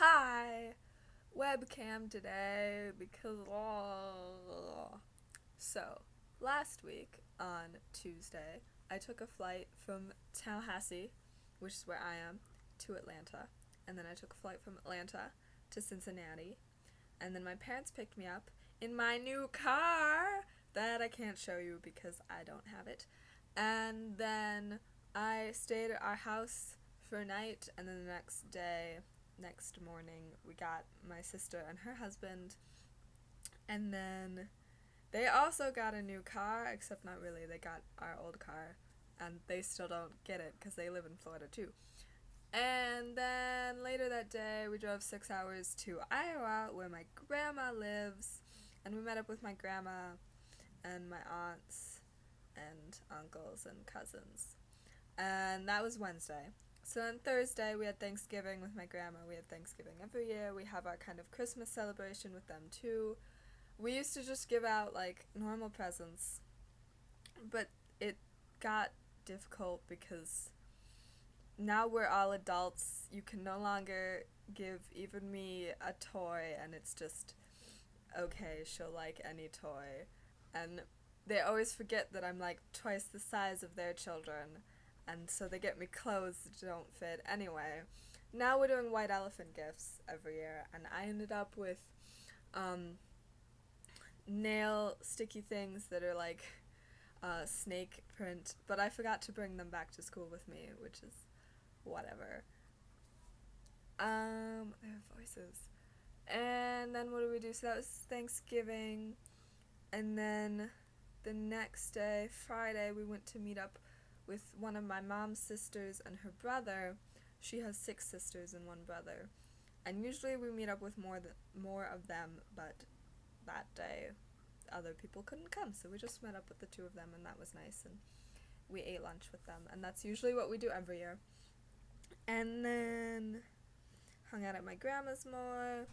Hi! Webcam today because. So, last week on Tuesday, I took a flight from Tallahassee, which is where I am, to Atlanta. And then I took a flight from Atlanta to Cincinnati. And then my parents picked me up in my new car that I can't show you because I don't have it. And then I stayed at our house for a night, and then the next morning, we got my sister and her husband, and then they also got a new car, except not really. They got our old car, and they still don't get it because they live in Florida too. And then later that day, we drove 6 hours to Iowa, where my grandma lives, and we met up with my grandma and my aunts and uncles and cousins. And that was Wednesday. So on Thursday, we had Thanksgiving with my grandma. We had Thanksgiving every year. We have our kind of Christmas celebration with them too. We used to just give out like normal presents, but it got difficult because now we're all adults. You can no longer give even me a toy, and it's just, okay, she'll like any toy. And they always forget that I'm like twice the size of their children, and so they get me clothes that don't fit anyway. Now we're doing white elephant gifts every year, and I ended up with nail sticky things that are like snake print, but I forgot to bring them back to school with me, which is whatever. Their voices. And then what did we do? So that was Thanksgiving, and then the next day, Friday, we went to meet up with one of my mom's sisters and her brother. She has 6 sisters and 1 brother. And usually we meet up with more of them, but that day other people couldn't come, so we just met up with the 2 of them, and that was nice, and we ate lunch with them, and that's usually what we do every year. And then hung out at my grandma's more.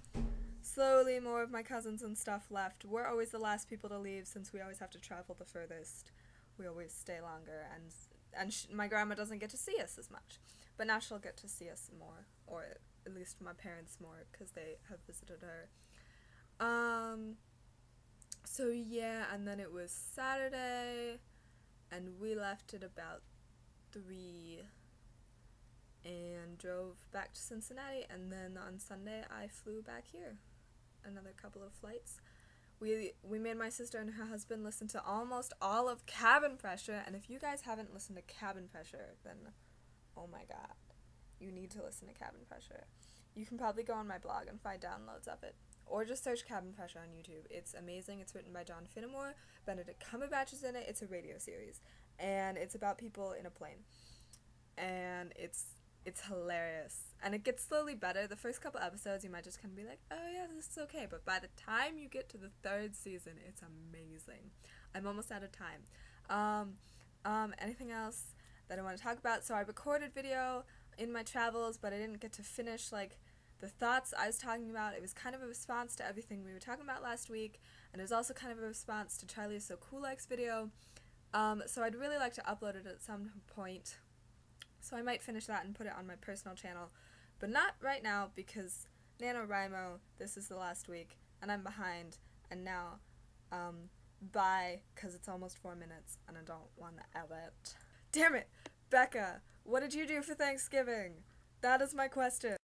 Slowly, more of my cousins and stuff left. We're always the last people to leave since we always have to travel the furthest. We always stay longer, and my grandma doesn't get to see us as much. But now she'll get to see us more, or at least my parents more, because they have visited her. So yeah, and then it was Saturday, and we left at about 3 and drove back to Cincinnati, and then on Sunday I flew back here. Another couple of flights. We made my sister and her husband listen to almost all of Cabin Pressure, and if you guys haven't listened to Cabin Pressure, then oh my god, you need to listen to Cabin Pressure. You can probably go on my blog and find downloads of it, or just search Cabin Pressure on YouTube. It's amazing. It's written by John Finnemore. Benedict Cumberbatch is in it. It's a radio series, and it's about people in a plane, and it's hilarious, and it gets slowly better. The first couple episodes, you might just kind of be like, oh yeah, this is okay, but by the time you get to the 3rd season, it's amazing. I'm almost out of time. Anything else that I want to talk about? So I recorded video in my travels, but I didn't get to finish, like, the thoughts I was talking about. It was kind of a response to everything we were talking about last week, and it was also kind of a response to Charlie is So Cool Like's video. So I'd really like to upload it at some point. So I might finish that and put it on my personal channel, but not right now because NaNoWriMo, this is the last week, and I'm behind, and now, bye, because it's almost 4 minutes, and I don't want to edit. Damn it! Becca, what did you do for Thanksgiving? That is my question.